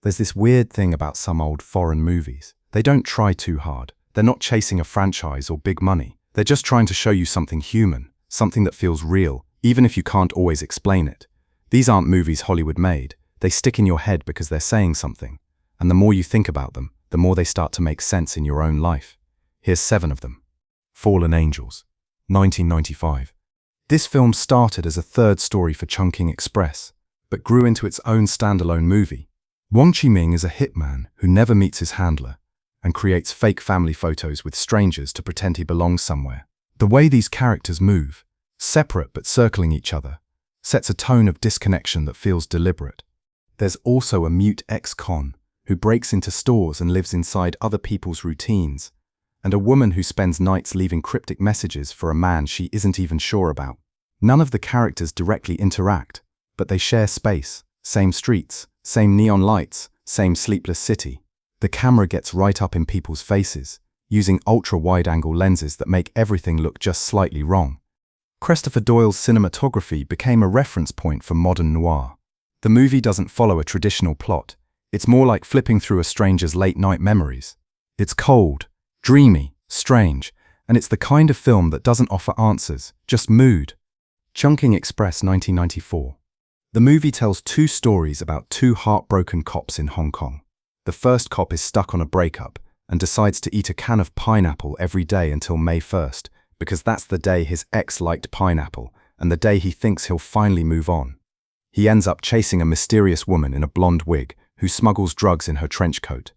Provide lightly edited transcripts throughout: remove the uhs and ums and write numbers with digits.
There's this weird thing about some old foreign movies. They don't try too hard. They're not chasing a franchise or big money. They're just trying to show you something human, something that feels real, even if you can't always explain it. These aren't movies Hollywood made. They stick in your head because they're saying something. And the more you think about them, the more they start to make sense in your own life. Here's 7 of them. Fallen Angels, 1995. This film started as a third story for Chungking Express, but grew into its own standalone movie. Wang Qiming is a hitman who never meets his handler and creates fake family photos with strangers to pretend he belongs somewhere. The way these characters move, separate but circling each other, sets a tone of disconnection that feels deliberate. There's also a mute ex-con who breaks into stores and lives inside other people's routines, and a woman who spends nights leaving cryptic messages for a man she isn't even sure about. None of the characters directly interact, but they share space, same streets, same neon lights, same sleepless city. The camera gets right up in people's faces, using ultra-wide-angle lenses that make everything look just slightly wrong. Christopher Doyle's cinematography became a reference point for modern noir. The movie doesn't follow a traditional plot. It's more like flipping through a stranger's late-night memories. It's cold, dreamy, strange, and it's the kind of film that doesn't offer answers, just mood. Chungking Express, 1994. The movie tells 2 stories about 2 heartbroken cops in Hong Kong. The first cop is stuck on a breakup and decides to eat a can of pineapple every day until May 1st, because that's the day his ex liked pineapple and the day he thinks he'll finally move on. He ends up chasing a mysterious woman in a blonde wig who smuggles drugs in her trench coat.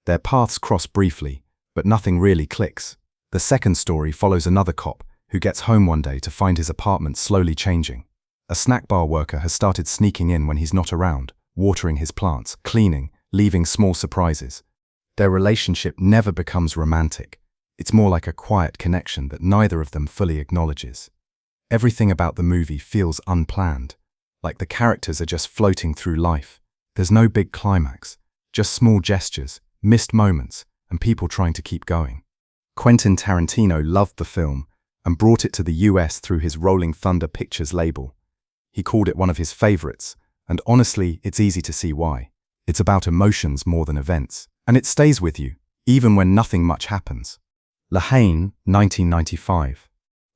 Their paths cross briefly, but nothing really clicks. The second story follows another cop who gets home one day to find his apartment slowly changing. A snack bar worker has started sneaking in when he's not around, watering his plants, cleaning, leaving small surprises. Their relationship never becomes romantic. It's more like a quiet connection that neither of them fully acknowledges. Everything about the movie feels unplanned, like the characters are just floating through life. There's no big climax, just small gestures, missed moments, and people trying to keep going. Quentin Tarantino loved the film and brought it to the US through his Rolling Thunder Pictures label. He called it one of his favorites, and honestly, it's easy to see why. It's about emotions more than events, and it stays with you, even when nothing much happens. Haine, 1995.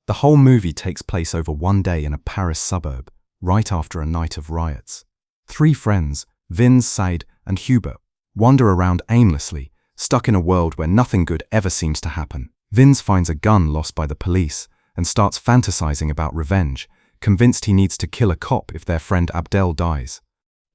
The whole movie takes place over one day in a Paris suburb, right after a night of riots. 3 friends, Vince, Said, and Hubert, wander around aimlessly, stuck in a world where nothing good ever seems to happen. Vince finds a gun lost by the police and starts fantasizing about revenge, convinced he needs to kill a cop if their friend Abdel dies.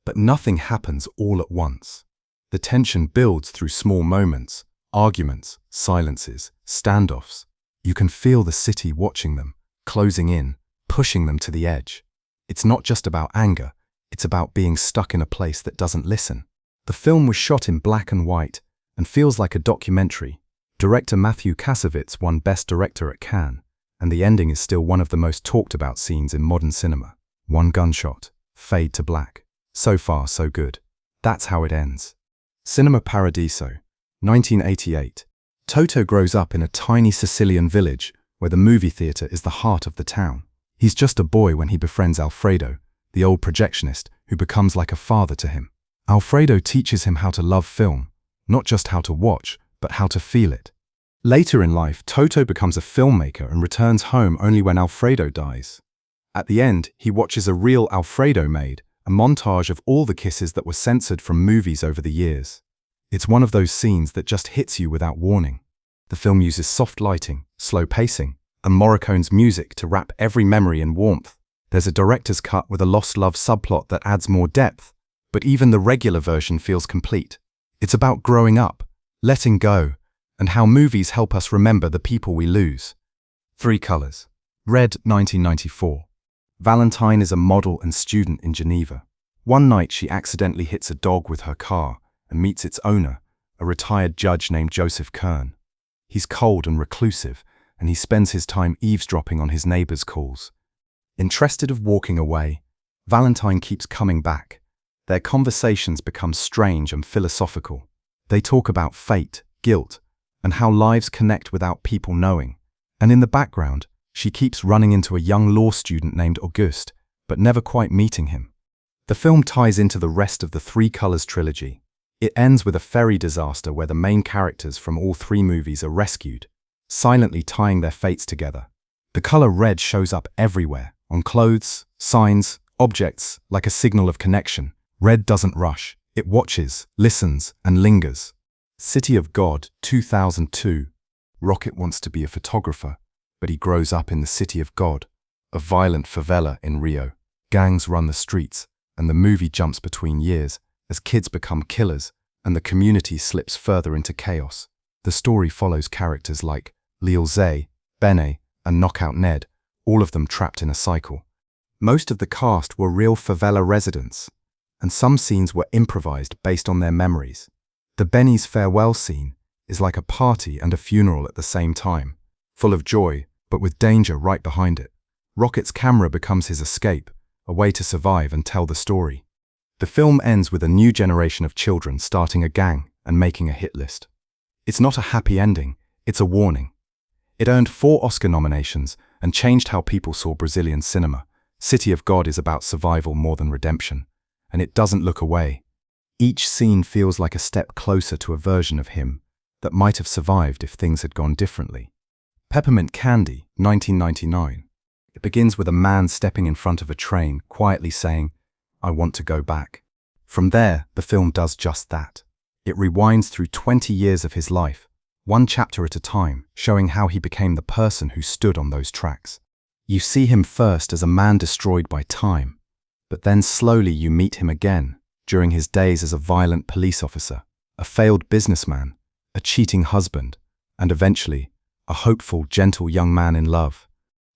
But nothing happens all at once. The tension builds through small moments, arguments, silences, standoffs. You can feel the city watching them, closing in, pushing them to the edge. It's not just about anger, it's about being stuck in a place that doesn't listen. The film was shot in black and white and feels like a documentary. Director Matthew Kassovitz won Best Director at Cannes, and the ending is still one of the most talked about scenes in modern cinema. One gunshot, fade to black. So far, so good. That's how it ends. Cinema Paradiso, 1988. Toto grows up in a tiny Sicilian village where the movie theater is the heart of the town. He's just a boy when he befriends Alfredo, the old projectionist who becomes like a father to him. Alfredo teaches him how to love film, not just how to watch, but how to feel it. Later in life, Toto becomes a filmmaker and returns home only when Alfredo dies. At the end, he watches a real Alfredo made, a montage of all the kisses that were censored from movies over the years. It's one of those scenes that just hits you without warning. The film uses soft lighting, slow pacing, and Morricone's music to wrap every memory in warmth. There's a director's cut with a lost love subplot that adds more depth, but even the regular version feels complete. It's about growing up, letting go, and how movies help us remember the people we lose. 3 Colors. Red, 1994. Valentine is a model and student in Geneva. One night she accidentally hits a dog with her car and meets its owner, a retired judge named Joseph Kern. He's cold and reclusive, and he spends his time eavesdropping on his neighbors' calls. Interested of walking away, Valentine keeps coming back. Their conversations become strange and philosophical. They talk about fate, guilt, and how lives connect without people knowing. And in the background, she keeps running into a young law student named Auguste, but never quite meeting him. The film ties into the rest of the 3 Colors trilogy. It ends with a ferry disaster where the main characters from all three movies are rescued, silently tying their fates together. The color red shows up everywhere, on clothes, signs, objects, like a signal of connection. Red doesn't rush. It watches, listens, and lingers. City of God, 2002. Rocket wants to be a photographer, but he grows up in the City of God, a violent favela in Rio. Gangs run the streets, and the movie jumps between years as kids become killers and the community slips further into chaos. The story follows characters like Lil Zay, Bene, and Knockout Ned, all of them trapped in a cycle. Most of the cast were real favela residents, and some scenes were improvised based on their memories. The Benny's farewell scene is like a party and a funeral at the same time, full of joy, but with danger right behind it. Rocket's camera becomes his escape, a way to survive and tell the story. The film ends with a new generation of children starting a gang and making a hit list. It's not a happy ending, it's a warning. It earned 4 Oscar nominations and changed how people saw Brazilian cinema. City of God is about survival more than redemption, and it doesn't look away. Each scene feels like a step closer to a version of him that might have survived if things had gone differently. Peppermint Candy, 1999. It begins with a man stepping in front of a train, quietly saying, "I want to go back." From there, the film does just that. It rewinds through 20 years of his life, one chapter at a time, showing how he became the person who stood on those tracks. You see him first as a man destroyed by time, but then slowly you meet him again during his days as a violent police officer, a failed businessman, a cheating husband, and eventually, a hopeful, gentle young man in love.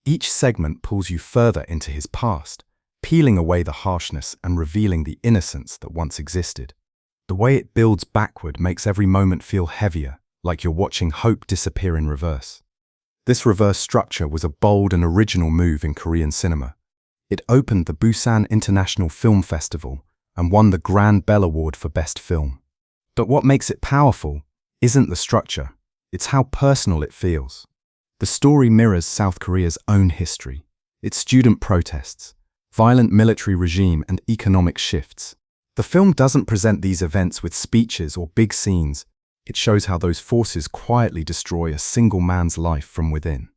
Each segment pulls you further into his past, peeling away the harshness and revealing the innocence that once existed. The way it builds backward makes every moment feel heavier, like you're watching hope disappear in reverse. This reverse structure was a bold and original move in Korean cinema. It opened the Busan International Film Festival and won the Grand Bell Award for Best Film. But what makes it powerful isn't the structure, it's how personal it feels. The story mirrors South Korea's own history, its student protests, violent military regime, and economic shifts. The film doesn't present these events with speeches or big scenes. It shows how those forces quietly destroy a single man's life from within.